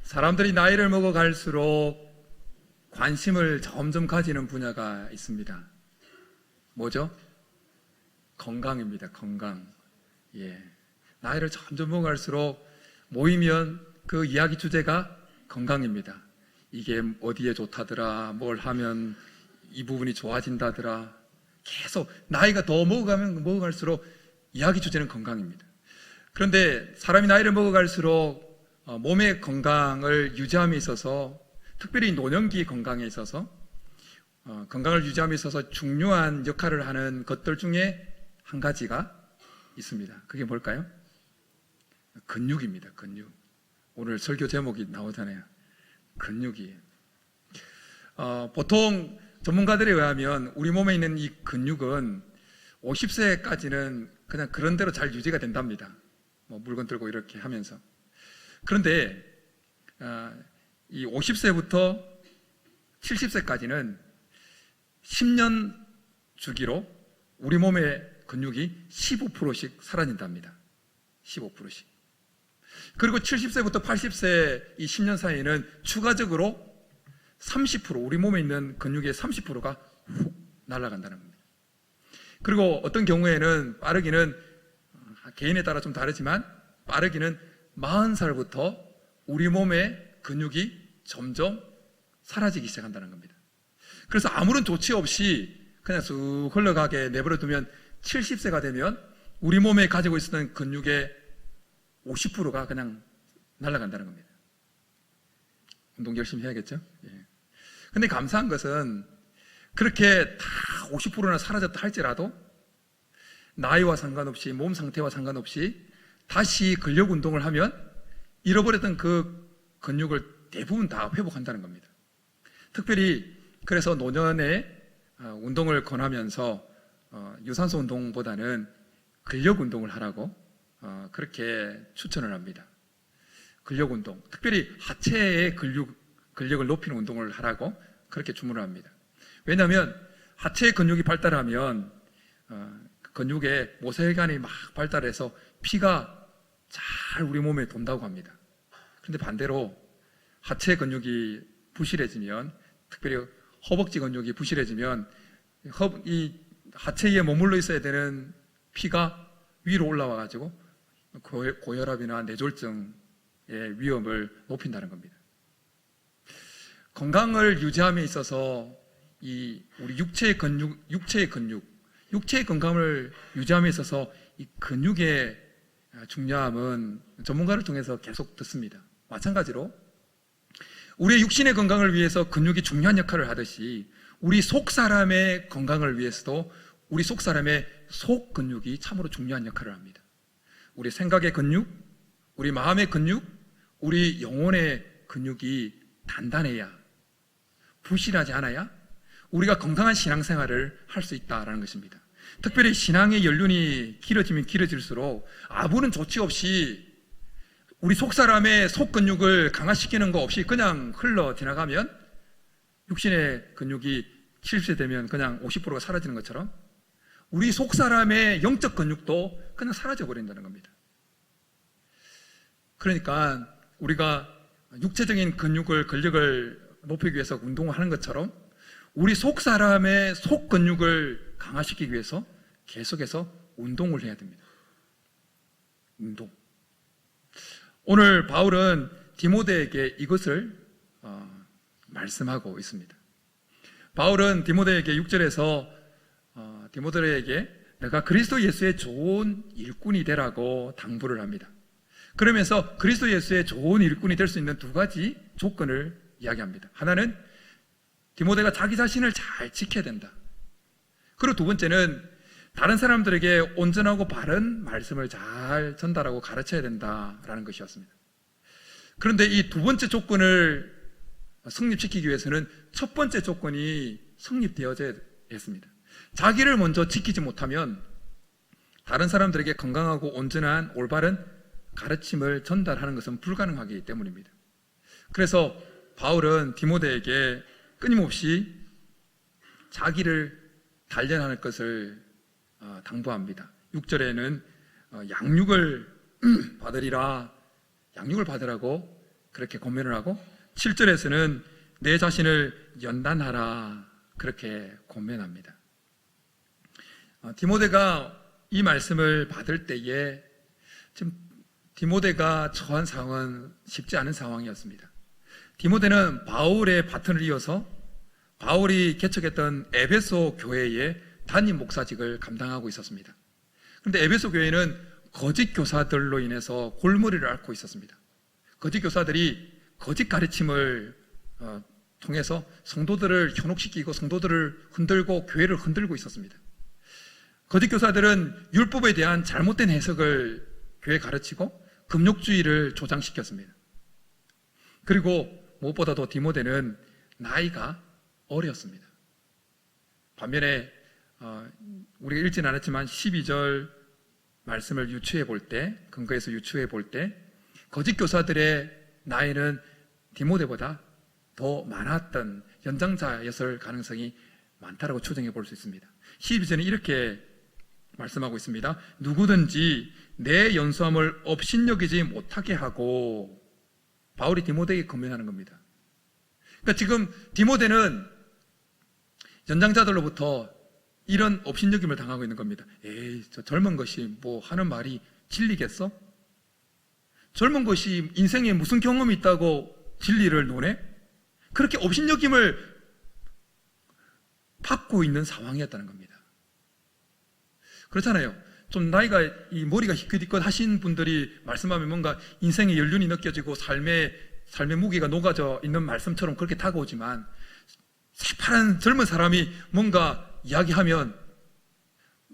사람들이 나이를 먹어갈수록 관심을 점점 가지는 분야가 있습니다. 뭐죠? 건강입니다. 건강. 예. 나이를 점점 먹어갈수록 모이면 그 이야기 주제가 건강입니다. 이게 어디에 좋다더라, 뭘 하면 이 부분이 좋아진다더라. 계속 나이가 더 먹어갈수록 이야기 주제는 건강입니다. 그런데 사람이 나이를 먹어갈수록 몸의 건강을 유지함에 있어서, 특별히 노년기 건강에 있어서 건강을 유지함에 있어서 중요한 역할을 하는 것들 중에 한 가지가 있습니다. 그게 뭘까요? 근육입니다. 근육. 오늘 설교 제목이 나오잖아요. 근육이에요. 보통 전문가들에 의하면 우리 몸에 있는 이 근육은 50세까지는 그냥 그런 대로 잘 유지가 된답니다. 뭐 물건 들고 이렇게 하면서. 그런데 이 50세부터 70세까지는 10년 주기로 우리 몸의 근육이 15%씩 사라진답니다. 15%씩. 그리고 70세부터 80세 이 10년 사이에는 추가적으로 30%, 우리 몸에 있는 근육의 30%가 훅 날아간다는 겁니다. 그리고 어떤 경우에는 빠르기는 개인에 따라 좀 다르지만 빠르기는 40살부터 우리 몸의 근육이 점점 사라지기 시작한다는 겁니다. 그래서 아무런 조치 없이 그냥 쑥 흘러가게 내버려 두면 70세가 되면 우리 몸에 가지고 있었던 근육의 50%가 그냥 날아간다는 겁니다. 운동 열심히 해야겠죠? 예. 근데 감사한 것은 그렇게 다 50%나 사라졌다 할지라도 나이와 상관없이, 몸 상태와 상관없이 다시 근력 운동을 하면 잃어버렸던 그 근육을 대부분 다 회복한다는 겁니다. 특별히 그래서 노년에 운동을 권하면서 유산소 운동보다는 근력 운동을 하라고 그렇게 추천을 합니다. 근력 운동, 특별히 하체의 근력을 높이는 운동을 하라고 그렇게 주문을 합니다. 왜냐하면 하체의 근육이 발달하면 근육의 모세혈관이 막 발달해서 피가 잘 우리 몸에 돈다고 합니다. 그런데 반대로 하체 근육이 부실해지면, 특별히 허벅지 근육이 부실해지면 이 하체에 머물러 있어야 되는 피가 위로 올라와 가지고 고혈압이나 뇌졸중의 위험을 높인다는 겁니다. 건강을 유지함에 있어서 우리 육체의 건강을 유지함에 있어서 이 근육의 중요함은 전문가를 통해서 계속 듣습니다. 마찬가지로 우리의 육신의 건강을 위해서 근육이 중요한 역할을 하듯이 우리 속 사람의 건강을 위해서도 우리 속 사람의 속 근육이 참으로 중요한 역할을 합니다. 우리 생각의 근육, 우리 마음의 근육, 우리 영혼의 근육이 단단해야, 부실하지 않아야 우리가 건강한 신앙생활을 할 수 있다는 것입니다. 특별히 신앙의 연륜이 길어지면 길어질수록 아무런 조치 없이 우리 속사람의 속근육을 강화시키는 거 없이 그냥 흘러 지나가면 육신의 근육이 70세 되면 그냥 50%가 사라지는 것처럼 우리 속사람의 영적 근육도 그냥 사라져 버린다는 겁니다. 그러니까 우리가 육체적인 근력을 높이기 위해서 운동을 하는 것처럼 우리 속사람의 속근육을 강화시키기 위해서 계속해서 운동을 해야 됩니다. 운동. 오늘 바울은 디모데에게 이것을 말씀하고 있습니다. 바울은 디모데에게 6절에서 디모데에게 내가 그리스도 예수의 좋은 일꾼이 되라고 당부를 합니다. 그러면서 그리스도 예수의 좋은 일꾼이 될 수 있는 두 가지 조건을 이야기합니다. 하나는 디모데가 자기 자신을 잘 지켜야 된다. 그리고 두 번째는 다른 사람들에게 온전하고 바른 말씀을 잘 전달하고 가르쳐야 된다라는 것이었습니다. 그런데 이 두 번째 조건을 성립시키기 위해서는 첫 번째 조건이 성립되어져야 했습니다. 자기를 먼저 지키지 못하면 다른 사람들에게 건강하고 온전한 올바른 가르침을 전달하는 것은 불가능하기 때문입니다. 그래서 바울은 디모데에게 끊임없이 자기를 단련할 것을 당부합니다. 6절에는 양육을 받으라고 그렇게 권면을 하고 7절에서는 내 자신을 연단하라 그렇게 권면합니다. 디모데가 이 말씀을 받을 때에 지금 디모데가 처한 상황은 쉽지 않은 상황이었습니다. 디모데는 바울의 바톤을 이어서 바울이 개척했던 에베소 교회의 담임 목사직을 감당하고 있었습니다. 그런데 에베소 교회는 거짓 교사들로 인해서 골머리를 앓고 있었습니다. 거짓 교사들이 거짓 가르침을 통해서 성도들을 현혹시키고 성도들을 흔들고 교회를 흔들고 있었습니다. 거짓 교사들은 율법에 대한 잘못된 해석을 교회에 가르치고 금욕주의를 조장시켰습니다. 그리고 무엇보다도 디모데는 나이가 어렸습니다. 반면에 우리가 읽지는 않았지만 12절 말씀을 유추해 볼 때, 근거에서 유추해 볼 때 거짓 교사들의 나이는 디모데보다 더 많았던 연장자였을 가능성이 많다라고 추정해 볼 수 있습니다. 12절은 이렇게 말씀하고 있습니다. 누구든지 내 연수함을 업신여기지 못하게 하고, 바울이 디모데에게 권면하는 겁니다. 그러니까 지금 디모데는 연장자들로부터 이런 업신여김을 당하고 있는 겁니다. 에이, 저 젊은 것이 뭐 하는 말이 진리겠어? 젊은 것이 인생에 무슨 경험이 있다고 진리를 노네? 그렇게 업신여김을 받고 있는 상황이었다는 겁니다. 그렇잖아요. 좀 나이가 이 머리가 희끗희끗 하신 분들이 말씀하면 뭔가 인생의 연륜이 느껴지고 삶의 무게가 녹아져 있는 말씀처럼 그렇게 다가오지만, 새파란 젊은 사람이 뭔가 이야기하면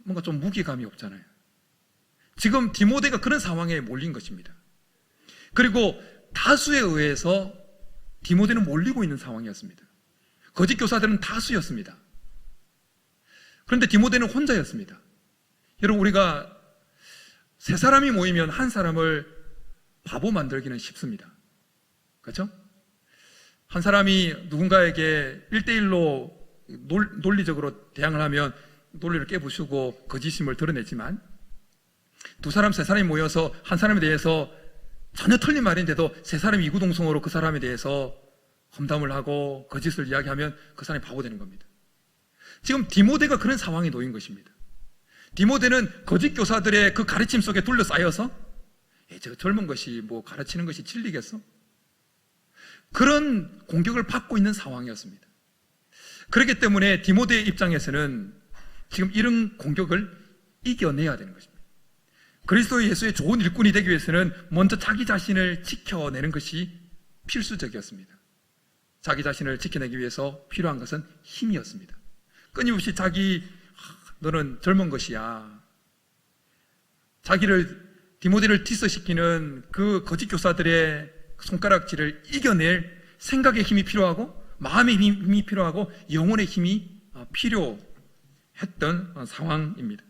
뭔가 좀 무게감이 없잖아요. 지금 디모데가 그런 상황에 몰린 것입니다. 그리고 다수에 의해서 디모데는 몰리고 있는 상황이었습니다. 거짓 교사들은 다수였습니다. 그런데 디모데는 혼자였습니다. 여러분, 우리가 세 사람이 모이면 한 사람을 바보 만들기는 쉽습니다. 그렇죠? 한 사람이 누군가에게 1대1로 논리적으로 대항을 하면 논리를 깨부수고 거짓임을 드러내지만, 두 사람, 세 사람이 모여서 한 사람에 대해서 전혀 틀린 말인데도 세 사람이 이구동성으로 그 사람에 대해서 험담을 하고 거짓을 이야기하면 그 사람이 바보 되는 겁니다. 지금 디모데가 그런 상황에 놓인 것입니다. 디모데는 거짓 교사들의 그 가르침 속에 둘러싸여서 저 젊은 것이 뭐 가르치는 것이 진리겠어? 그런 공격을 받고 있는 상황이었습니다. 그렇기 때문에 디모데의 입장에서는 지금 이런 공격을 이겨내야 되는 것입니다. 그리스도 예수의 좋은 일꾼이 되기 위해서는 먼저 자기 자신을 지켜내는 것이 필수적이었습니다. 자기 자신을 지켜내기 위해서 필요한 것은 힘이었습니다. 끊임없이 너는 젊은 것이야, 디모데를 디스시키는 그 거짓 교사들의 손가락질을 이겨낼 생각의 힘이 필요하고, 마음의 힘이 필요하고, 영혼의 힘이 필요했던 상황입니다.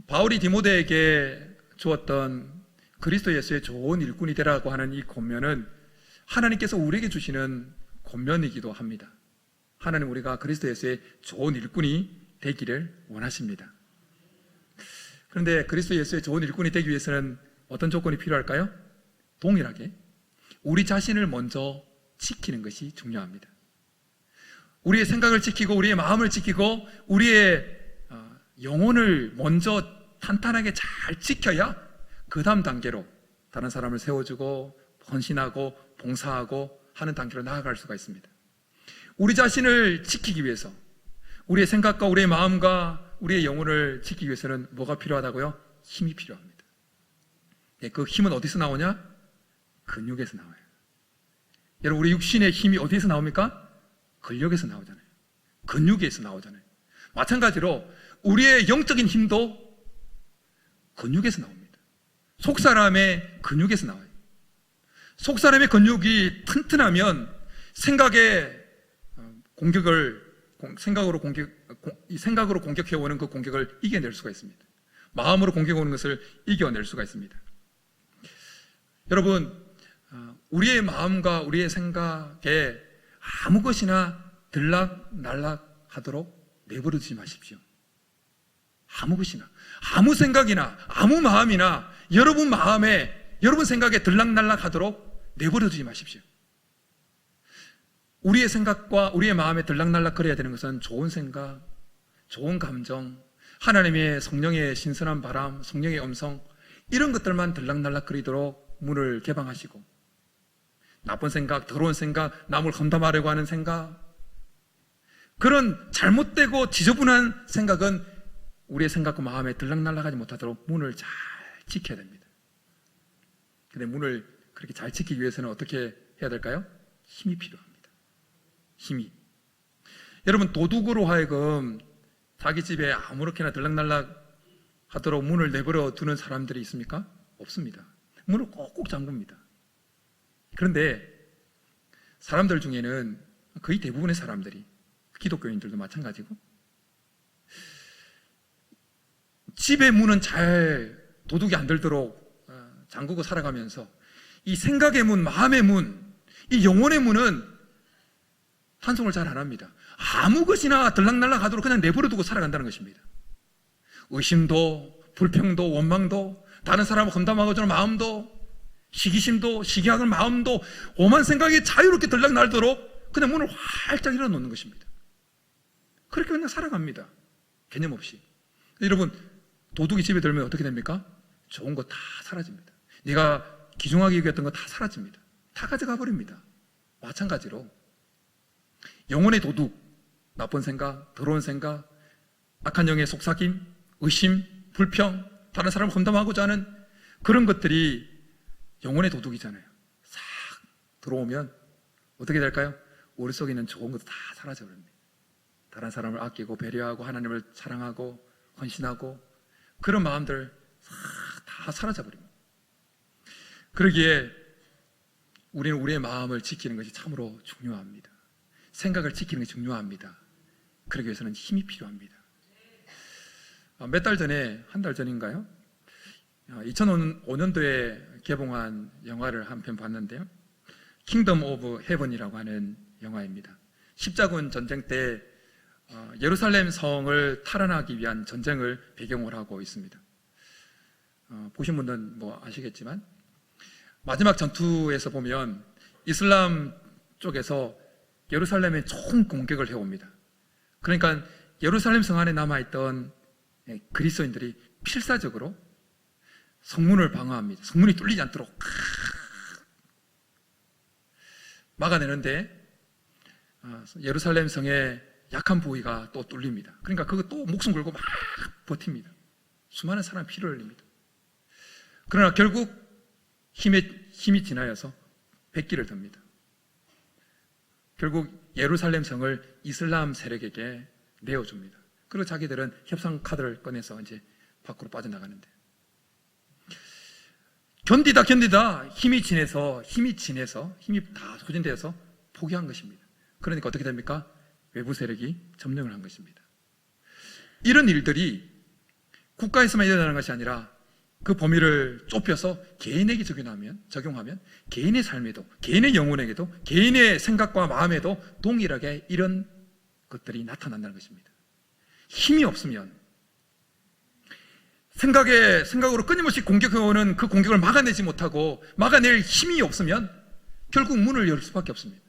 바울이 디모데에게 주었던 그리스도 예수의 좋은 일꾼이 되라고 하는 이 권면은 하나님께서 우리에게 주시는 권면이기도 합니다. 하나님, 우리가 그리스도 예수의 좋은 일꾼이 되기를 원하십니다. 그런데 그리스도 예수의 좋은 일꾼이 되기 위해서는 어떤 조건이 필요할까요? 동일하게 우리 자신을 먼저 지키는 것이 중요합니다. 우리의 생각을 지키고 우리의 마음을 지키고 우리의 영혼을 먼저 탄탄하게 잘 지켜야 그 다음 단계로 다른 사람을 세워주고 헌신하고 봉사하고 하는 단계로 나아갈 수가 있습니다. 우리 자신을 지키기 위해서, 우리의 생각과 우리의 마음과 우리의 영혼을 지키기 위해서는 뭐가 필요하다고요? 힘이 필요합니다. 그 힘은 어디서 나오냐? 근육에서 나와요. 여러분, 우리 육신의 힘이 어디에서 나옵니까? 근력에서 나오잖아요. 근육에서 나오잖아요. 마찬가지로 우리의 영적인 힘도 근육에서 나옵니다. 속사람의 근육에서 나와요. 속사람의 근육이 튼튼하면 생각으로 공격해오는 그 공격을 이겨낼 수가 있습니다. 마음으로 공격해오는 것을 이겨낼 수가 있습니다. 여러분, 우리의 마음과 우리의 생각에 아무 것이나 들락날락 하도록 내버려 두지 마십시오. 아무 것이나, 아무 생각이나, 아무 마음이나 여러분 마음에 여러분 생각에 들락날락 하도록 내버려 두지 마십시오. 우리의 생각과 우리의 마음에 들락날락 거려야 되는 것은 좋은 생각, 좋은 감정, 하나님의 성령의 신선한 바람, 성령의 음성, 이런 것들만 들락날락 거리도록 문을 개방하시고, 나쁜 생각, 더러운 생각, 남을 험담하려고 하는 생각, 그런 잘못되고 지저분한 생각은 우리의 생각과 마음에 들락날락하지 못하도록 문을 잘 지켜야 됩니다. 근데 문을 그렇게 잘 지키기 위해서는 어떻게 해야 될까요? 힘이 필요합니다. 힘이. 여러분, 도둑으로 하여금 자기 집에 아무렇게나 들락날락 하도록 문을 내버려 두는 사람들이 있습니까? 없습니다. 문을 꼭꼭 잠굽니다. 그런데 사람들 중에는 거의 대부분의 사람들이, 기독교인들도 마찬가지고, 집의 문은 잘 도둑이 안 들도록 잠그고 살아가면서 이 생각의 문, 마음의 문, 이 영혼의 문은 탄송을 잘 안 합니다. 아무 것이나 들락날락 하도록 그냥 내버려 두고 살아간다는 것입니다. 의심도, 불평도, 원망도, 다른 사람을 험담하고자 하는 마음도, 시기심도, 시기하는 마음도, 오만 생각이 자유롭게 들락날도록 그냥 문을 활짝 열어놓는 것입니다. 그렇게 그냥 살아갑니다. 개념 없이. 여러분, 도둑이 집에 들면 어떻게 됩니까? 좋은 거 다 사라집니다. 네가 귀중하게 여겼던 거 다 사라집니다. 다 가져가 버립니다. 마찬가지로 영혼의 도둑, 나쁜 생각, 더러운 생각, 악한 영의 속삭임, 의심, 불평, 다른 사람을 험담하고자 하는 그런 것들이 영혼의 도둑이잖아요. 싹 들어오면 어떻게 될까요? 우리 속에 있는 좋은 것도 다 사라져버립니다. 다른 사람을 아끼고 배려하고 하나님을 사랑하고 헌신하고 그런 마음들 다 사라져버립니다. 그러기에 우리는 우리의 마음을 지키는 것이 참으로 중요합니다. 생각을 지키는 것이 중요합니다. 그러기 위해서는 힘이 필요합니다. 몇 달 전에, 한 달 전인가요? 2005년도에 개봉한 영화를 한 편 봤는데요. 킹덤 오브 헤븐이라고 하는 영화입니다. 십자군 전쟁 때 예루살렘 성을 탈환하기 위한 전쟁을 배경으로 하고 있습니다. 보신 분들은 뭐 아시겠지만 마지막 전투에서 보면 이슬람 쪽에서 예루살렘에 총 공격을 해옵니다. 그러니까 예루살렘 성 안에 남아있던 그리스도인들이 필사적으로 성문을 방어합니다. 성문이 뚫리지 않도록 막아내는데 예루살렘 성의 약한 부위가 또 뚫립니다. 그러니까 그거 또 목숨 걸고 막 버팁니다. 수많은 사람이 피를 흘립니다. 그러나 결국 힘이 지나여서 백기를 듭니다. 결국 예루살렘 성을 이슬람 세력에게 내어줍니다. 그리고 자기들은 협상 카드를 꺼내서 이제 밖으로 빠져나가는데, 견디다 힘이 다 소진되어서 포기한 것입니다. 그러니까 어떻게 됩니까? 외부 세력이 점령을 한 것입니다. 이런 일들이 국가에서만 일어나는 것이 아니라 그 범위를 좁혀서 개인에게 적용하면 개인의 삶에도, 개인의 영혼에게도, 개인의 생각과 마음에도 동일하게 이런 것들이 나타난다는 것입니다. 힘이 없으면, 생각으로 끊임없이 공격해오는 그 공격을 막아내지 못하고 막아낼 힘이 없으면 결국 문을 열 수밖에 없습니다.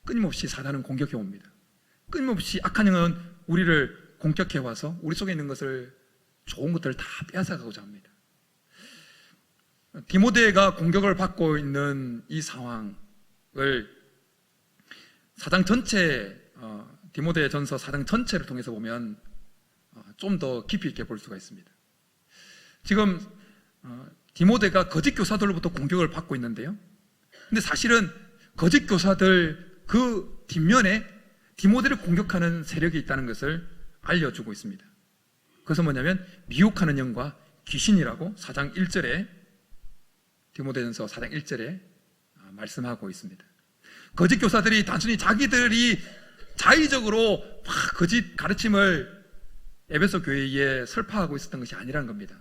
끊임없이 사단은 공격해옵니다. 끊임없이 악한 영은 우리를 공격해와서 우리 속에 있는 것을, 좋은 것들을 다 빼앗아가고자 합니다. 디모데가 공격을 받고 있는 이 상황을 사장 전체, 디모데 전서 4장 전체를 통해서 보면 좀 더 깊이 있게 볼 수가 있습니다. 지금 디모데가 거짓 교사들로부터 공격을 받고 있는데요. 근데 사실은 거짓 교사들 그 뒷면에 디모데를 공격하는 세력이 있다는 것을 알려주고 있습니다. 그것은 뭐냐면 미혹하는 영과 귀신이라고 4장 1절에, 디모데전서 4장 1절에 말씀하고 있습니다. 거짓 교사들이 단순히 자기들이 자의적으로 거짓 가르침을 에베소 교회에 설파하고 있었던 것이 아니라는 겁니다.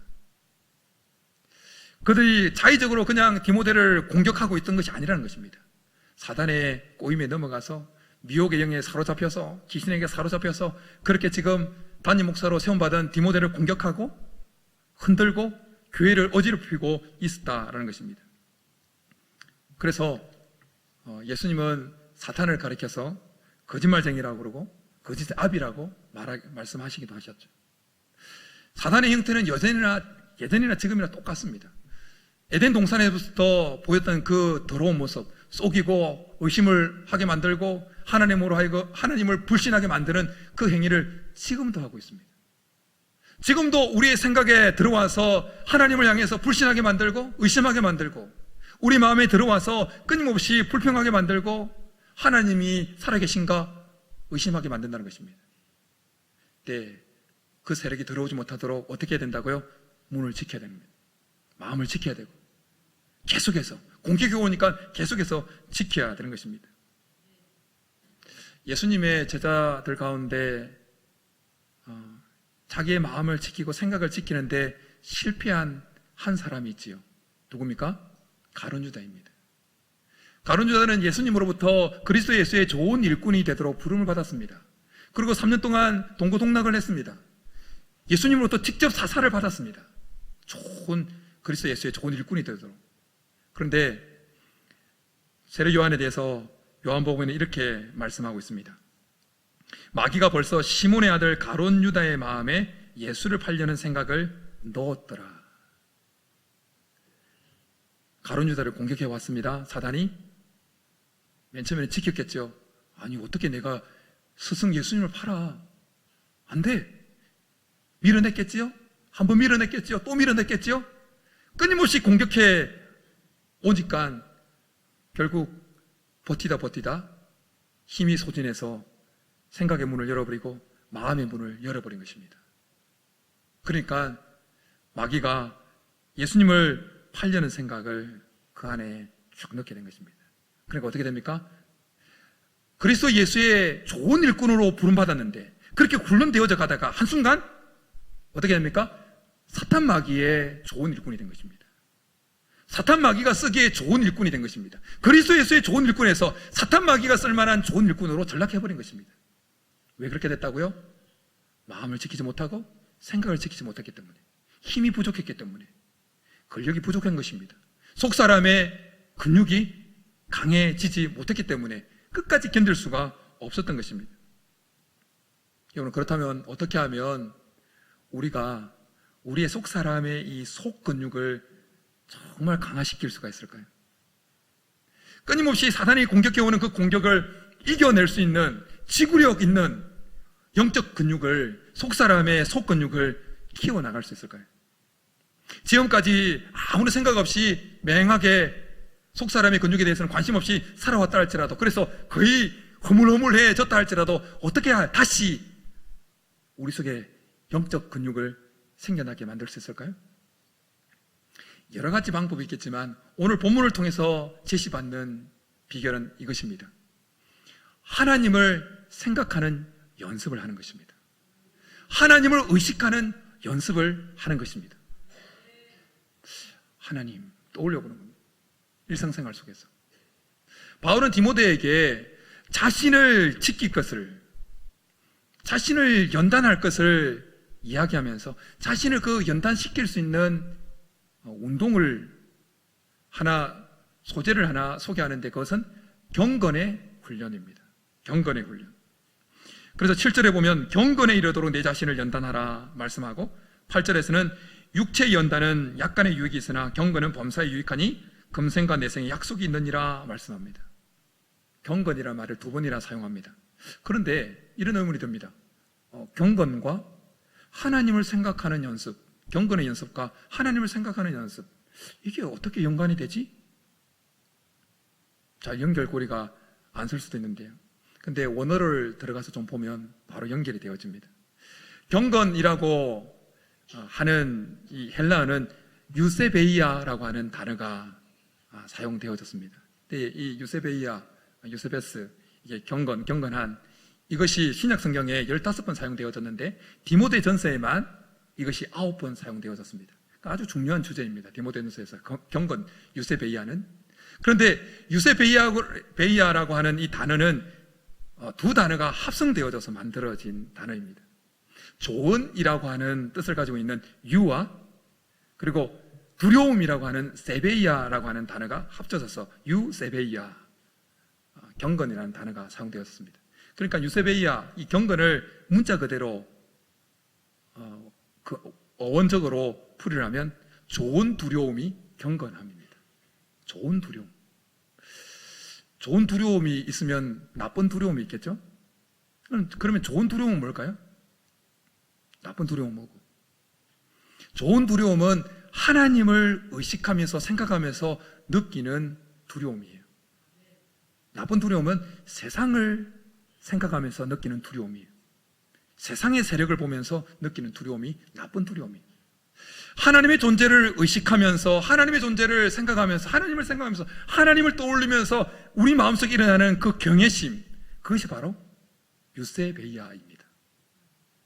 그들이 자의적으로 그냥 디모데를 공격하고 있던 것이 아니라는 것입니다. 사단의 꼬임에 넘어가서 미혹의 영에 사로잡혀서, 귀신에게 사로잡혀서 그렇게 지금 담임 목사로 세움받은 디모데를 공격하고 흔들고 교회를 어지럽히고 있었다라는 것입니다. 그래서 예수님은 사탄을 가리켜서 거짓말쟁이라고 그러고 거짓의 아비라고 말씀하시기도 하셨죠. 사탄의 형태는 예전이나 지금이나 똑같습니다. 에덴 동산에부터 보였던 그 더러운 모습, 속이고 의심을 하게 만들고 하나님을 불신하게 만드는 그 행위를 지금도 하고 있습니다. 지금도 우리의 생각에 들어와서 하나님을 향해서 불신하게 만들고 의심하게 만들고 우리 마음에 들어와서 끊임없이 불평하게 만들고 하나님이 살아계신가 의심하게 만든다는 것입니다. 네, 그 세력이 들어오지 못하도록 어떻게 해야 된다고요? 문을 지켜야 됩니다. 마음을 지켜야 되고 계속해서 공격이 오니까 계속해서 지켜야 되는 것입니다. 예수님의 제자들 가운데 자기의 마음을 지키고 생각을 지키는데 실패한 한 사람이 있지요. 누굽니까? 가룟 유다입니다. 가룟 유다는 예수님으로부터 그리스도 예수의 좋은 일꾼이 되도록 부름을 받았습니다. 그리고 3년 동안 동고동락을 했습니다. 예수님으로부터 직접 사사를 받았습니다. 그리스도 예수의 좋은 일꾼이 되도록. 그런데 세례 요한에 대해서 요한복음에는 이렇게 말씀하고 있습니다. 마귀가 벌써 시몬의 아들 가룟 유다의 마음에 예수를 팔려는 생각을 넣었더라. 가룟 유다를 공격해 왔습니다. 사단이 맨 처음에는 지켰겠죠. 아니 어떻게 내가 스승 예수님을 팔아? 안 돼. 밀어냈겠지요? 한번 밀어냈겠지요? 또 밀어냈겠지요? 끊임없이 공격해 오니까 결국 버티다 힘이 소진해서 생각의 문을 열어버리고 마음의 문을 열어버린 것입니다. 그러니까 마귀가 예수님을 팔려는 생각을 그 안에 쭉 넣게 된 것입니다. 그러니까 어떻게 됩니까? 그리스도 예수의 좋은 일꾼으로 부름받았는데 그렇게 훈련되어져 가다가 한순간 어떻게 됩니까? 사탄 마귀의 좋은 일꾼이 된 것입니다. 사탄 마귀가 쓰기에 좋은 일꾼이 된 것입니다. 그리스도 예수의 좋은 일꾼에서 사탄 마귀가 쓸만한 좋은 일꾼으로 전락해버린 것입니다. 왜 그렇게 됐다고요? 마음을 지키지 못하고 생각을 지키지 못했기 때문에, 힘이 부족했기 때문에, 근력이 부족한 것입니다. 속사람의 근육이 강해지지 못했기 때문에 끝까지 견딜 수가 없었던 것입니다. 여러분, 그렇다면 어떻게 하면 우리가 우리의 속사람의 이 속근육을 정말 강화시킬 수가 있을까요? 끊임없이 사단이 공격해오는 그 공격을 이겨낼 수 있는 지구력 있는 영적 근육을, 속사람의 속근육을 키워나갈 수 있을까요? 지금까지 아무런 생각 없이 맹하게 속사람의 근육에 대해서는 관심 없이 살아왔다 할지라도, 그래서 거의 허물허물해졌다 할지라도 어떻게 다시 우리 속에 영적 근육을 생겨나게 만들 수 있을까요? 여러 가지 방법이 있겠지만 오늘 본문을 통해서 제시받는 비결은 이것입니다. 하나님을 생각하는 연습을 하는 것입니다. 하나님을 의식하는 연습을 하는 것입니다. 하나님 떠올려보는 겁니다. 일상생활 속에서 바울은 디모데에게 자신을 지킬 것을, 자신을 연단할 것을 이야기하면서 자신을 그 연단시킬 수 있는 운동을 소재를 하나 소개하는데 그것은 경건의 훈련입니다. 경건의 훈련. 그래서 7절에 보면 경건에 이르도록 내 자신을 연단하라 말씀하고, 8절에서는 육체의 연단은 약간의 유익이 있으나 경건은 범사에 유익하니 금생과 내생에 약속이 있느니라 말씀합니다. 경건이라는 말을 2번이나 사용합니다. 그런데 이런 의문이 듭니다. 경건과 하나님을 생각하는 연습, 경건의 연습과 하나님을 생각하는 연습, 이게 어떻게 연관이 되지? 잘 연결고리가 안 설 수도 있는데요. 근데 원어를 들어가서 좀 보면 바로 연결이 되어집니다. 경건이라고 하는 이 헬라어는 유세베이아라고 하는 단어가 사용되어졌습니다. 이 유세베스, 이게 경건한, 이것이 신약 성경에 15번 사용되어졌는데 디모데 전서에만 이것이 9번 사용되어졌습니다. 그러니까 아주 중요한 주제입니다. 디모데 전서에서 경건, 유세베이아는. 그런데 유세베이아라고 하는 이 단어는 2 단어가 합성되어져서 만들어진 단어입니다. 좋은이라고 하는 뜻을 가지고 있는 유와 그리고 두려움이라고 하는 세베이아라고 하는 단어가 합쳐져서 유세베이아, 경건이라는 단어가 사용되었습니다. 그러니까 유세베이아, 이 경건을 문자 그대로 그 어원적으로 풀이라면 좋은 두려움이 경건함입니다. 좋은 두려움. 좋은 두려움이 있으면 나쁜 두려움이 있겠죠? 그러면 좋은 두려움은 뭘까요? 나쁜 두려움은 뭐고? 좋은 두려움은 하나님을 의식하면서 생각하면서 느끼는 두려움이에요. 나쁜 두려움은 세상을 생각하면서 느끼는 두려움이에요. 세상의 세력을 보면서 느끼는 두려움이 나쁜 두려움이에요. 하나님의 존재를 의식하면서, 하나님의 존재를 생각하면서, 하나님을 생각하면서, 하나님을 떠올리면서 우리 마음속에 일어나는 그 경외심, 그것이 바로 유세베이아입니다.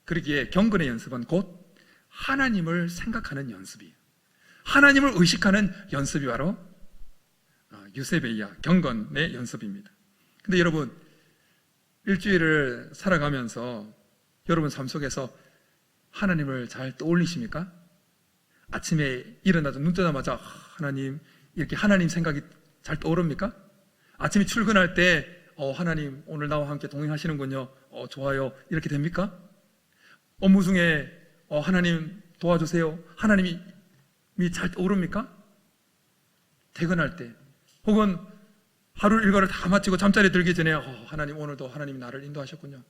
그러기에 경건의 연습은 곧 하나님을 생각하는 연습이에요. 하나님을 의식하는 연습이 바로 유세베이아, 경건의 연습입니다. 근데 여러분, 일주일을 살아가면서 여러분 삶 속에서 하나님을 잘 떠올리십니까? 아침에 일어나서 눈 뜨자마자 하나님, 이렇게 하나님 생각이 잘 떠오릅니까? 아침에 출근할 때 하나님 오늘 나와 함께 동행하시는군요, 좋아요, 이렇게 됩니까? 업무 중에 하나님 도와주세요, 하나님이 잘 떠오릅니까? 퇴근할 때 혹은 하루 일과를 다 마치고 잠자리에 들기 전에 하나님 오늘도 하나님이 나를 인도하셨군요,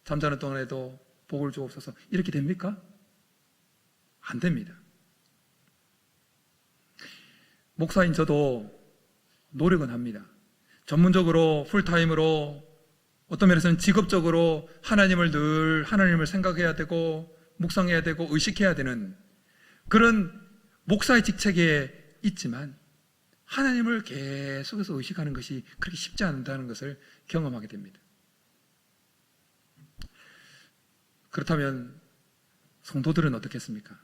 잠자는 동안에도 복을 주옵소서, 이렇게 됩니까? 안 됩니다. 목사인 저도 노력은 합니다. 전문적으로 풀타임으로, 어떤 면에서는 직업적으로 하나님을 생각해야 되고 묵상해야 되고 의식해야 되는 그런 목사의 직책에 있지만, 하나님을 계속해서 의식하는 것이 그렇게 쉽지 않다는 것을 경험하게 됩니다. 그렇다면 성도들은 어떻겠습니까?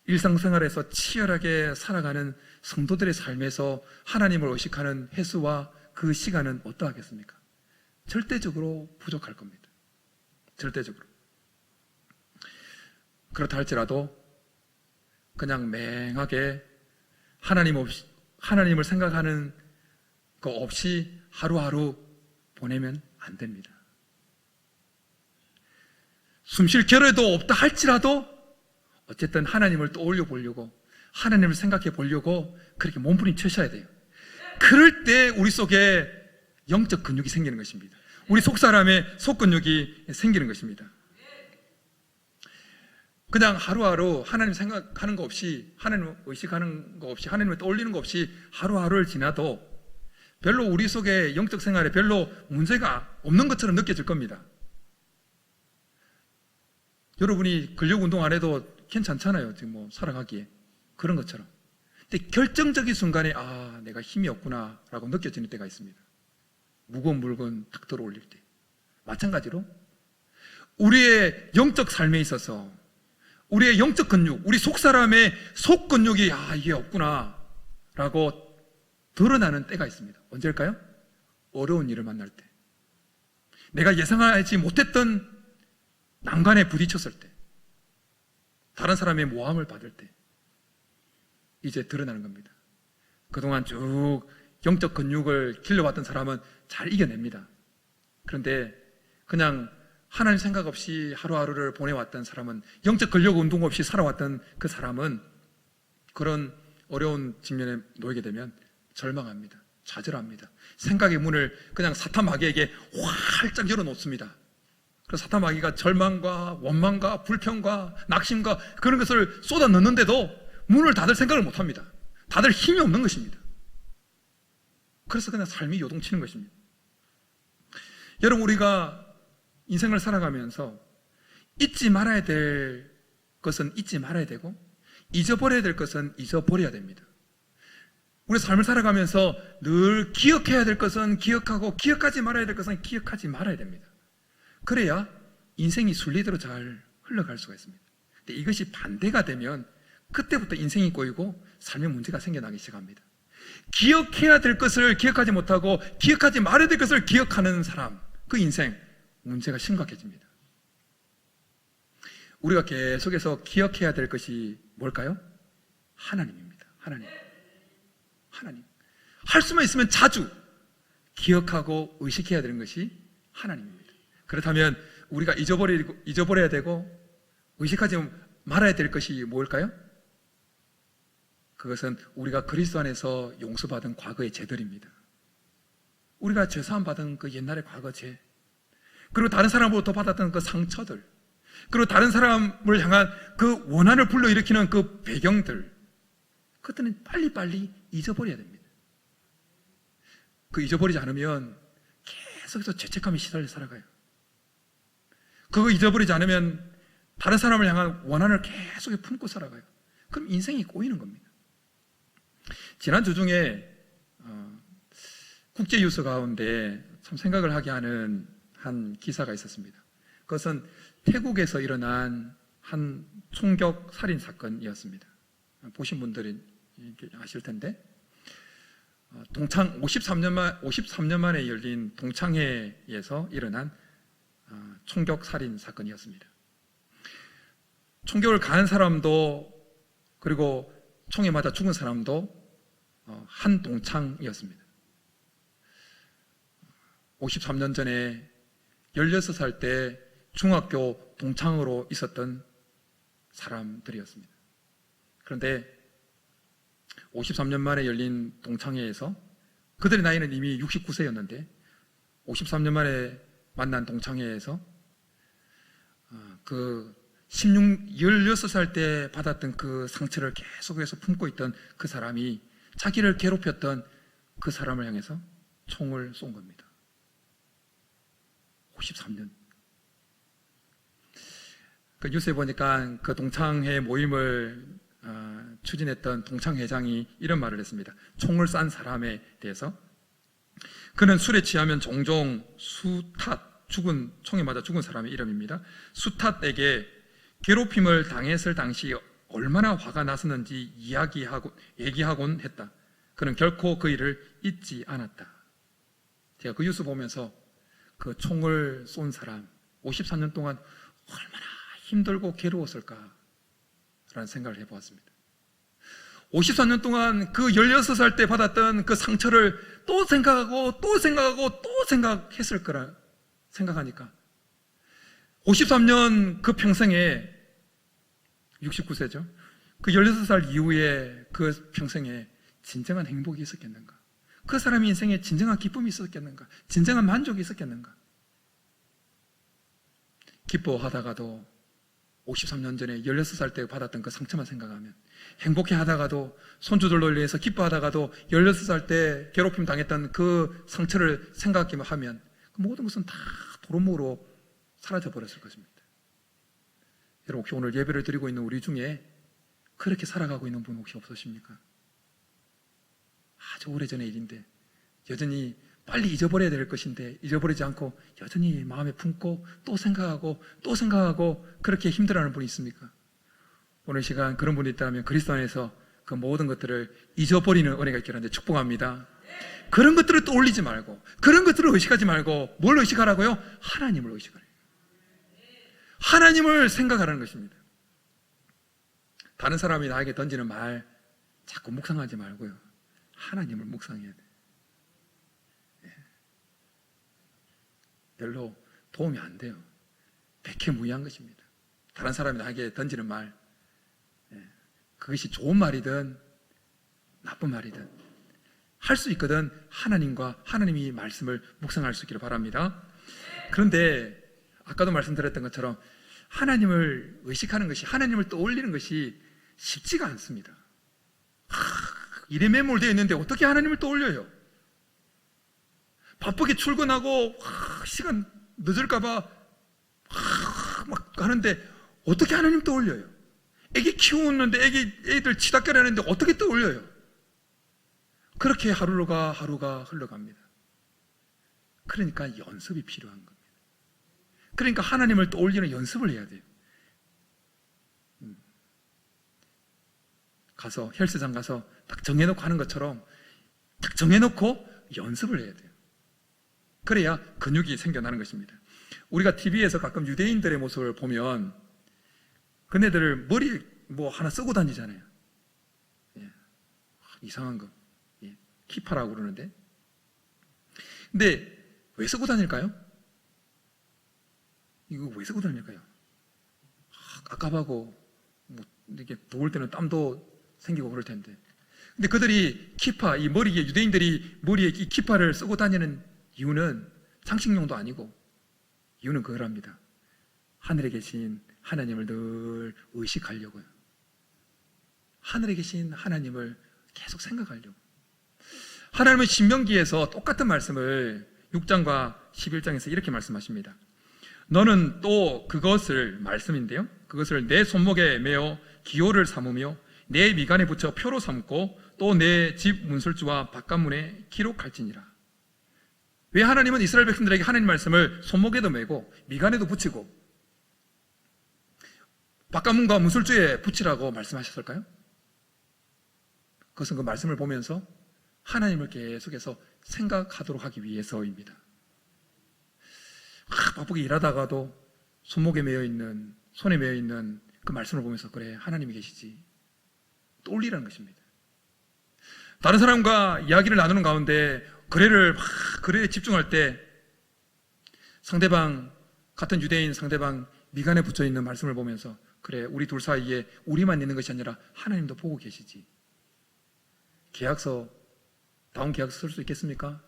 일상생활에서 치열하게 살아가는 성도들의 삶에서 하나님을 의식하는 횟수와 그 시간은 어떠하겠습니까? 절대적으로 부족할 겁니다. 절대적으로. 그렇다 할지라도 그냥 맹하게 하나님을 생각하는 거 없이 하루하루 보내면 안 됩니다. 숨쉴 겨를도 없다 할지라도 어쨌든 하나님을 떠올려 보려고, 하나님을 생각해 보려고 그렇게 몸부림치셔야 돼요. 그럴 때 우리 속에 영적 근육이 생기는 것입니다. 우리 속사람의 속근육이 생기는 것입니다. 그냥 하루하루 하나님 생각하는 거 없이, 하나님을 의식하는 거 없이, 하나님을 떠올리는 거 없이 하루하루를 지나도 별로 우리 속에 영적 생활에 별로 문제가 없는 것처럼 느껴질 겁니다. 여러분이 근력 운동 안 해도 괜찮잖아요, 지금 살아가기에. 그런 것처럼. 근데 결정적인 순간에 내가 힘이 없구나 라고 느껴지는 때가 있습니다. 무거운 물건 탁 들어 올릴 때. 마찬가지로 우리의 영적 삶에 있어서 우리의 영적 근육, 우리 속사람의 속근육이 이게 없구나 라고 드러나는 때가 있습니다. 언제일까요? 어려운 일을 만날 때, 내가 예상하지 못했던 난관에 부딪혔을 때, 다른 사람의 모함을 받을 때 이제 드러나는 겁니다. 그동안 쭉 영적 근육을 길러왔던 사람은 잘 이겨냅니다. 그런데 그냥 하나님 생각 없이 하루하루를 보내왔던 사람은, 영적 근력 운동 없이 살아왔던 그 사람은 그런 어려운 직면에 놓이게 되면 절망합니다. 좌절합니다. 생각의 문을 그냥 사탄 마귀에게 활짝 열어놓습니다. 그래서 사탄 마귀가 절망과 원망과 불평과 낙심과 그런 것을 쏟아 넣는데도 문을 닫을 생각을 못합니다. 닫을 힘이 없는 것입니다. 그래서 그냥 삶이 요동치는 것입니다. 여러분, 우리가 인생을 살아가면서 잊지 말아야 될 것은 잊지 말아야 되고, 잊어버려야 될 것은 잊어버려야 됩니다. 우리 삶을 살아가면서 늘 기억해야 될 것은 기억하고, 기억하지 말아야 될 것은 기억하지 말아야 됩니다. 그래야 인생이 순리대로 잘 흘러갈 수가 있습니다. 근데 이것이 반대가 되면 그때부터 인생이 꼬이고 삶의 문제가 생겨나기 시작합니다. 기억해야 될 것을 기억하지 못하고 기억하지 말아야 될 것을 기억하는 사람, 그 인생 문제가 심각해집니다. 우리가 계속해서 기억해야 될 것이 뭘까요? 하나님입니다. 하나님. 하나님. 할 수만 있으면 자주 기억하고 의식해야 되는 것이 하나님입니다. 그렇다면 우리가 잊어버려야 되고 의식하지 말아야 될 것이 뭘까요? 그것은 우리가 그리스도 안에서 용서받은 과거의 죄들입니다. 우리가 죄사함 받은 그 옛날의 과거 죄, 그리고 다른 사람으로부터 받았던 그 상처들, 그리고 다른 사람을 향한 그 원한을 불러일으키는 그 배경들, 그것들은 빨리빨리 잊어버려야 됩니다. 그 잊어버리지 않으면 계속해서 죄책감이 시달려 살아가요. 그거 잊어버리지 않으면 다른 사람을 향한 원한을 계속 품고 살아가요. 그럼 인생이 꼬이는 겁니다. 지난주 중에 국제뉴스 가운데 참 생각을 하게 하는 한 기사가 있었습니다. 그것은 태국에서 일어난 한 총격 살인 사건이었습니다. 보신 분들은 아실 텐데, 53년 만에 열린 동창회에서 일어난 총격 살인 사건이었습니다. 총격을 가한 사람도 그리고 총에 맞아 죽은 사람도 한 동창이었습니다. 53년 전에 16살 때 중학교 동창으로 있었던 사람들이었습니다. 그런데 53년 만에 열린 동창회에서 그들의 나이는 이미 69세였는데 53년 만에 만난 동창회에서 그 16살 때 받았던 그 상처를 계속해서 품고 있던 그 사람이 자기를 괴롭혔던 그 사람을 향해서 총을 쏜 겁니다. 53년. 그 뉴스에 보니까 그 동창회 모임을 추진했던 동창회장이 이런 말을 했습니다. 총을 싼 사람에 대해서, 그는 술에 취하면 종종 총에 맞아 죽은 사람의 이름입니다. 수탓에게 괴롭힘을 당했을 당시 얼마나 화가 났었는지 얘기하곤 했다. 그는 결코 그 일을 잊지 않았다. 제가 그 뉴스 보면서 그 총을 쏜 사람 53년 동안 얼마나 힘들고 괴로웠을까라는 생각을 해보았습니다. 54년 동안 그 16살 때 받았던 그 상처를 또 생각하고 또 생각하고 또 생각했을 거라 생각하니까 53년 그 평생에 69세죠. 그 16살 이후에 그 평생에 진정한 행복이 있었겠는가? 그 사람의 인생에 진정한 기쁨이 있었겠는가? 진정한 만족이 있었겠는가? 기뻐하다가도 53년 전에 16살 때 받았던 그 상처만 생각하면, 행복해 하다가도 손주들로 인해서 기뻐하다가도 16살 때 괴롭힘 당했던 그 상처를 생각하기만 하면 그 모든 것은 다 도루묵으로 사라져 버렸을 것입니다. 여러분, 혹시 오늘 예배를 드리고 있는 우리 중에 그렇게 살아가고 있는 분 혹시 없으십니까? 아주 오래전의 일인데 여전히 빨리 잊어버려야 될 것인데 잊어버리지 않고 여전히 마음에 품고 또 생각하고 또 생각하고 그렇게 힘들어하는 분이 있습니까? 오늘 시간 그런 분이 있다면 그리스도 안에서 그 모든 것들을 잊어버리는 은혜가 있기를 하는데 축복합니다. 그런 것들을 떠올리지 말고, 그런 것들을 의식하지 말고 뭘 의식하라고요? 하나님을 의식하래요. 하나님을 생각하라는 것입니다. 다른 사람이 나에게 던지는 말 자꾸 묵상하지 말고요, 하나님을 묵상해야 돼요. 별로 도움이 안 돼요. 백해무의한 것입니다. 다른 사람이 나에게 던지는 말, 그것이 좋은 말이든 나쁜 말이든 할 수 있거든 하나님과 하나님이 말씀을 묵상할 수 있기를 바랍니다. 그런데 아까도 말씀드렸던 것처럼 하나님을 의식하는 것이, 하나님을 떠올리는 것이 쉽지가 않습니다. 일에 매몰되어 있는데 어떻게 하나님을 떠올려요? 바쁘게 출근하고 시간 늦을까봐 막 하는데 어떻게 하나님 떠올려요? 애기 키우는데 애들 치닫게 하는데 어떻게 떠올려요? 그렇게 하루가 흘러갑니다. 그러니까 연습이 필요한 겁니다. 그러니까 하나님을 떠올리는 연습을 해야 돼요. 가서 헬스장 가서 딱 정해놓고 하는 것처럼 딱 정해놓고 연습을 해야 돼요. 그래야 근육이 생겨나는 것입니다. 우리가 TV에서 가끔 유대인들의 모습을 보면 그네들 머리 뭐 하나 쓰고 다니잖아요. 이상한 거. 예, 키파라고 그러는데. 근데 왜 쓰고 다닐까요? 이거 왜 쓰고 다닐까요? 깝깝하고 뭐 이렇게 더울 때는 땀도 생기고 그럴 텐데. 근데 그들이 키파, 이 머리에, 유대인들이 머리에 이 키파를 쓰고 다니는 이유는 장식용도 아니고 이유는 그거랍니다. 하늘에 계신 하나님을 늘 의식하려고요. 하늘에 계신 하나님을 계속 생각하려고. 하나님은 신명기에서 똑같은 말씀을 6장과 11장에서 이렇게 말씀하십니다. 너는 또 그것을, 말씀인데요, 그것을 내 손목에 매어 기호를 삼으며 내 미간에 붙여 표로 삼고 또 내 집 문설주와 바깥문에 기록할지니라. 왜 하나님은 이스라엘 백성들에게 하나님 말씀을 손목에도 매고 미간에도 붙이고 바깥문과 문설주에 붙이라고 말씀하셨을까요? 그것은 그 말씀을 보면서 하나님을 계속해서 생각하도록 하기 위해서입니다. 바쁘게 일하다가도 손목에 매여 있는, 손에 매여 있는 그 말씀을 보면서 그래, 하나님이 계시지, 떠올리라는 것입니다. 다른 사람과 이야기를 나누는 가운데 거래에 집중할 때 상대방, 같은 유대인 상대방 미간에 붙여 있는 말씀을 보면서 그래, 우리 둘 사이에 우리만 있는 것이 아니라 하나님도 보고 계시지. 계약서, 다운 계약서 쓸 수 있겠습니까?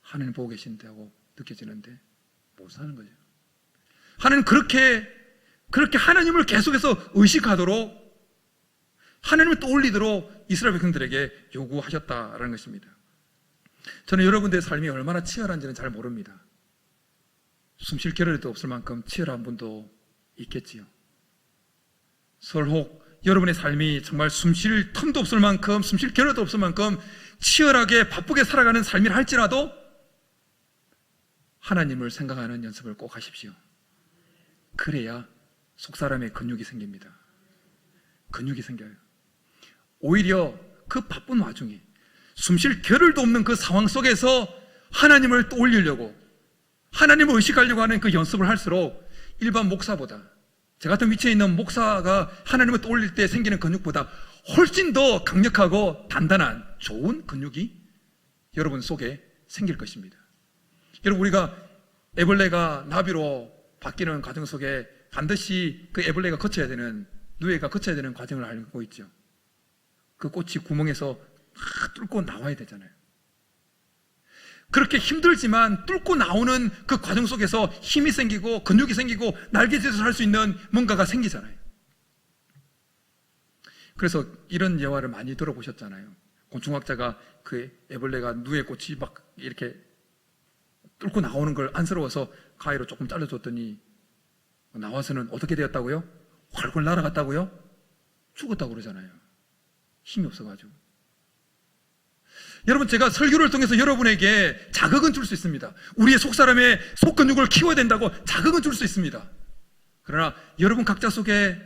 하나님 보고 계신데 하고 느껴지는데 못 사는 거죠. 하나님 그렇게 하나님을 계속해서 의식하도록, 하나님을 떠올리도록 이스라엘 백성들에게 요구하셨다라는 것입니다. 저는 여러분들의 삶이 얼마나 치열한지는 잘 모릅니다. 숨쉴 겨를도 없을 만큼 치열한 분도 있겠지요. 설혹 여러분의 삶이 정말 숨쉴 틈도 없을 만큼, 숨쉴 겨를도 없을 만큼 치열하게 바쁘게 살아가는 삶이라 할지라도 하나님을 생각하는 연습을 꼭 하십시오. 그래야 속사람의 근육이 생깁니다. 근육이 생겨요. 오히려 그 바쁜 와중에 숨쉴 겨를도 없는 그 상황 속에서 하나님을 떠올리려고, 하나님을 의식하려고 하는 그 연습을 할수록 일반 목사보다, 제 같은 위치에 있는 목사가 하나님을 떠올릴 때 생기는 근육보다 훨씬 더 강력하고 단단한 좋은 근육이 여러분 속에 생길 것입니다. 여러분, 우리가 애벌레가 나비로 바뀌는 과정 속에 반드시 그 애벌레가 거쳐야 되는, 누에가 거쳐야 되는 과정을 알고 있죠. 그 꽃이 구멍에서 뚫고 나와야 되잖아요. 그렇게 힘들지만 뚫고 나오는 그 과정 속에서 힘이 생기고 근육이 생기고 날개짓을 할 수 있는 뭔가가 생기잖아요. 그래서 이런 예화를 많이 들어보셨잖아요. 곤충학자가 그 애벌레가 누에 꽃이 막 이렇게 뚫고 나오는 걸 안쓰러워서 가위로 조금 잘라줬더니 나와서는 어떻게 되었다고요? 활활 날아갔다고요? 죽었다고 그러잖아요. 힘이 없어가지고. 여러분, 제가 설교를 통해서 여러분에게 자극은 줄 수 있습니다. 우리의 속사람의 속근육을 키워야 된다고 자극은 줄 수 있습니다. 그러나 여러분 각자 속에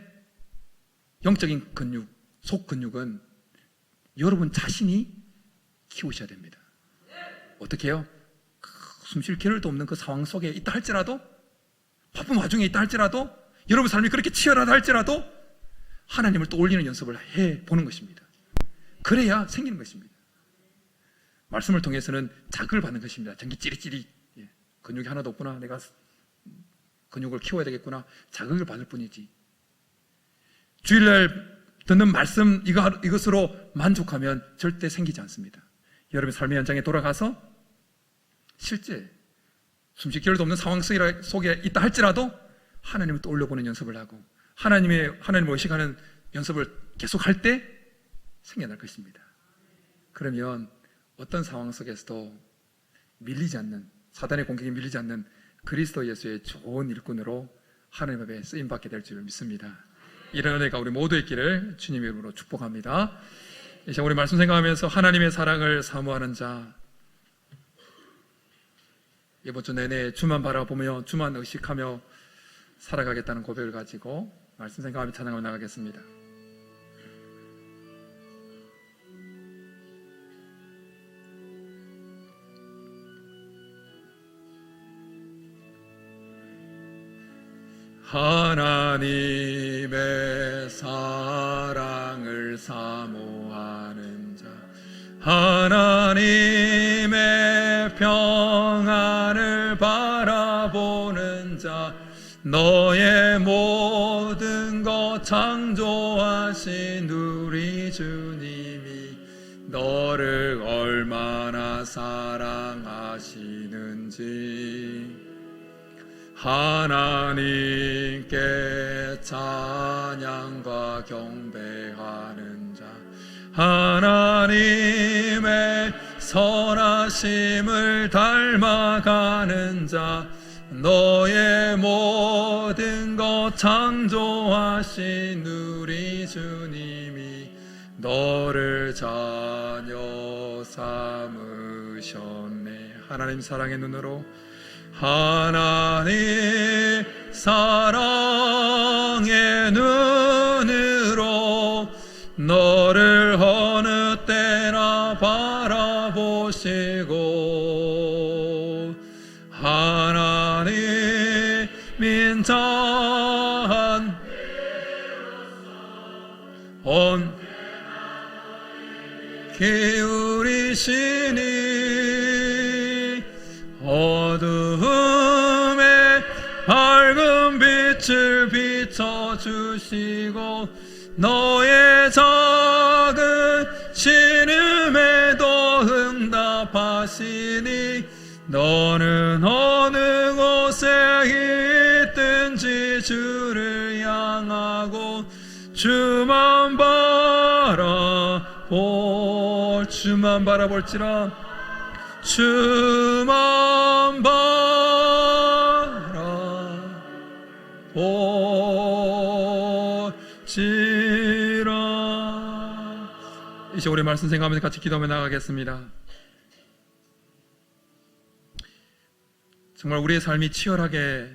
영적인 근육, 속근육은 여러분 자신이 키우셔야 됩니다. 어떻게 해요? 숨쉴 겨를도 없는 그 상황 속에 있다 할지라도, 바쁜 와중에 있다 할지라도, 여러분 삶이 그렇게 치열하다 할지라도 하나님을 떠올리는 연습을 해보는 것입니다. 그래야 생기는 것입니다. 말씀을 통해서는 자극을 받는 것입니다. 전기 찌릿찌릿, 근육이 하나도 없구나, 내가 근육을 키워야 되겠구나, 자극을 받을 뿐이지. 주일날 듣는 말씀 이것으로 만족하면 절대 생기지 않습니다. 여러분의 삶의 현장에 돌아가서 실제 숨쉴 겨를도 없는 상황 속에 있다 할지라도 하나님을 떠올려보는 연습을 하고 하나님을 의식하는 연습을 계속할 때 생겨날 것입니다. 그러면 어떤 상황 속에서도 밀리지 않는, 사단의 공격에 밀리지 않는 그리스도 예수의 좋은 일꾼으로 하나님 앞에 쓰임받게 될 줄 믿습니다. 이런 은혜가 우리 모두 있기를 주님의 이름으로 축복합니다. 이제 우리 말씀 생각하면서 하나님의 사랑을 사모하는 자, 이번 주 내내 주만 바라보며 주만 의식하며 살아가겠다는 고백을 가지고 말씀 생각하며 찬양하며 나가겠습니다. 하나님의 사랑을 사모하는 자, 하나님의 평안을 바라보는 자, 너의 모든 것 창조하신 우리 주님이 너를 얼마나 사랑하시는지 하나님께 찬양과 경배하는 자, 하나님의 선하심을 닮아가는 자, 너의 모든 것 창조하신 우리 주님이 너를 자녀 삼으셨네. 하나님 사랑의 눈으로, 하나님 사랑의 눈으로 너를 어느 때나 바라보시고 하나님 민자한 온 기울이시니 어두움에 밝은 빛을 비춰주시고 너의 작은 신음에도 응답하시니 너는 어느 곳에 있든지 주를 향하고 주만 바라볼지라 주만 바라볼지라. 이제 우리 말씀 생각하면서 같이 기도하며 나가겠습니다. 정말 우리의 삶이 치열하게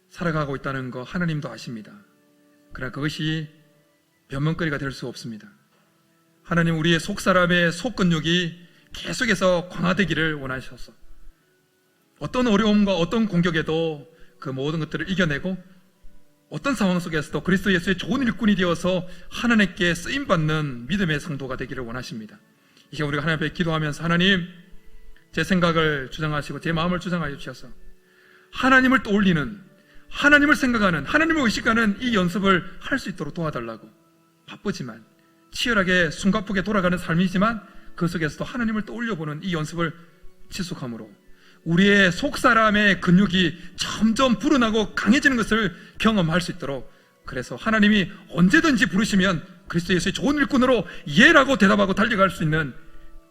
살아가고 있다는 거 하나님도 아십니다. 그러나 그것이 변명거리가 될 수 없습니다. 하나님, 우리의 속사람의 속근육이 계속해서 강화되기를 원하셔서 어떤 어려움과 어떤 공격에도 그 모든 것들을 이겨내고 어떤 상황 속에서도 그리스도 예수의 좋은 일꾼이 되어서 하나님께 쓰임받는 믿음의 성도가 되기를 원하십니다. 이제 우리가 하나님 앞에 기도하면서 하나님, 제 생각을 주장하시고 제 마음을 주장하여 주셔서 하나님을 떠올리는, 하나님을 생각하는, 하나님을 의식하는 이 연습을 할 수 있도록 도와달라고. 바쁘지만 치열하게 숨가쁘게 돌아가는 삶이지만 그 속에서도 하나님을 떠올려보는 이 연습을 지속함으로 우리의 속사람의 근육이 점점 불어나고 강해지는 것을 경험할 수 있도록, 그래서 하나님이 언제든지 부르시면 그리스도 예수의 좋은 일꾼으로 예라고 대답하고 달려갈 수 있는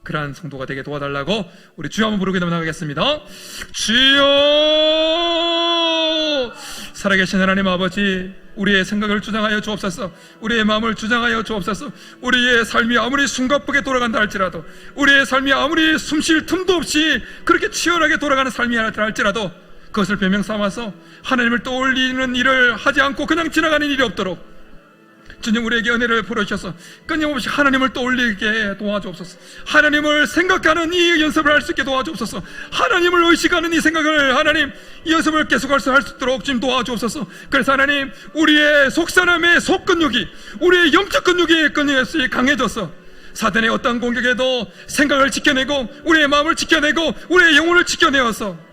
그러한 성도가 되게 도와달라고 우리 주여 한번 부르게 되면 나가겠습니다. 주여, 살아계신 하나님 아버지, 우리의 생각을 주장하여 주옵소서. 우리의 마음을 주장하여 주옵소서. 우리의 삶이 아무리 숨가쁘게 돌아간다 할지라도, 우리의 삶이 아무리 숨쉴 틈도 없이 그렇게 치열하게 돌아가는 삶이라 할지라도 그것을 변명 삼아서 하나님을 떠올리는 일을 하지 않고 그냥 지나가는 일이 없도록 주님, 우리에게 은혜를 부어주셔서 끊임없이 하나님을 떠올리게 도와주옵소서. 하나님을 생각하는 이 연습을 할 수 있게 도와주옵소서. 하나님을 의식하는 이 생각을, 하나님, 이 연습을 계속할 수 있도록 주님 도와주옵소서. 그래서 하나님, 우리의 속사람의 속근육이, 우리의 영적 근육이 끊임없이 강해져서 사단의 어떤 공격에도 생각을 지켜내고 우리의 마음을 지켜내고 우리의 영혼을 지켜내어서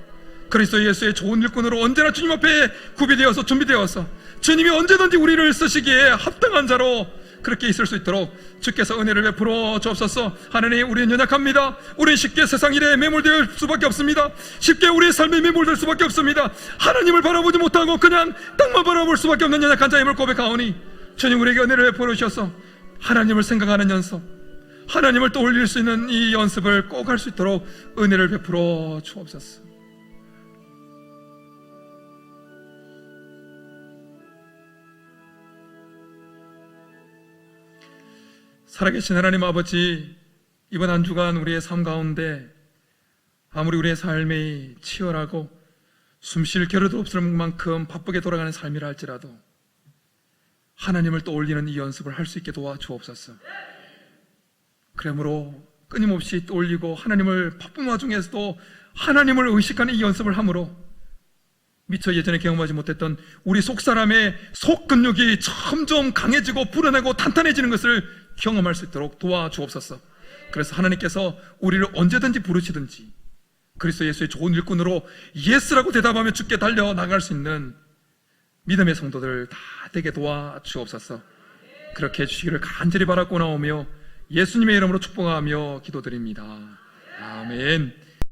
그리스도 예수의 좋은 일꾼으로 언제나 주님 앞에 구비되어서 준비되어서 주님이 언제든지 우리를 쓰시기에 합당한 자로 그렇게 있을 수 있도록 주께서 은혜를 베풀어 주옵소서. 하나님, 우리는 연약합니다. 우리는 쉽게 세상 일에 매몰될 수밖에 없습니다. 쉽게 우리의 삶에 매몰될 수밖에 없습니다. 하나님을 바라보지 못하고 그냥 땅만 바라볼 수밖에 없는 연약한 자임을 고백하오니 주님, 우리에게 은혜를 베풀어 주셔서 하나님을 생각하는 연습, 하나님을 떠올릴 수 있는 이 연습을 꼭 할 수 있도록 은혜를 베풀어 주옵소서. 살아계신 하나님 아버지, 이번 한 주간 우리의 삶 가운데 아무리 우리의 삶이 치열하고 숨쉴 겨를도 없을 만큼 바쁘게 돌아가는 삶이라 할지라도 하나님을 떠올리는 이 연습을 할 수 있게 도와주옵소서. 그러므로 끊임없이 떠올리고 하나님을 바쁜 와중에서도 하나님을 의식하는 이 연습을 함으로 미처 예전에 경험하지 못했던 우리 속사람의 속근육이 점점 강해지고 불어나고 탄탄해지는 것을 경험할 수 있도록 도와주옵소서. 그래서 하나님께서 우리를 언제든지 부르시든지 그리스도 예수의 좋은 일꾼으로 예스라고 대답하며 주께 달려나갈 수 있는 믿음의 성도들 다 되게 도와주옵소서. 그렇게 해주시기를 간절히 바라고 나오며 예수님의 이름으로 축복하며 기도드립니다. 아멘.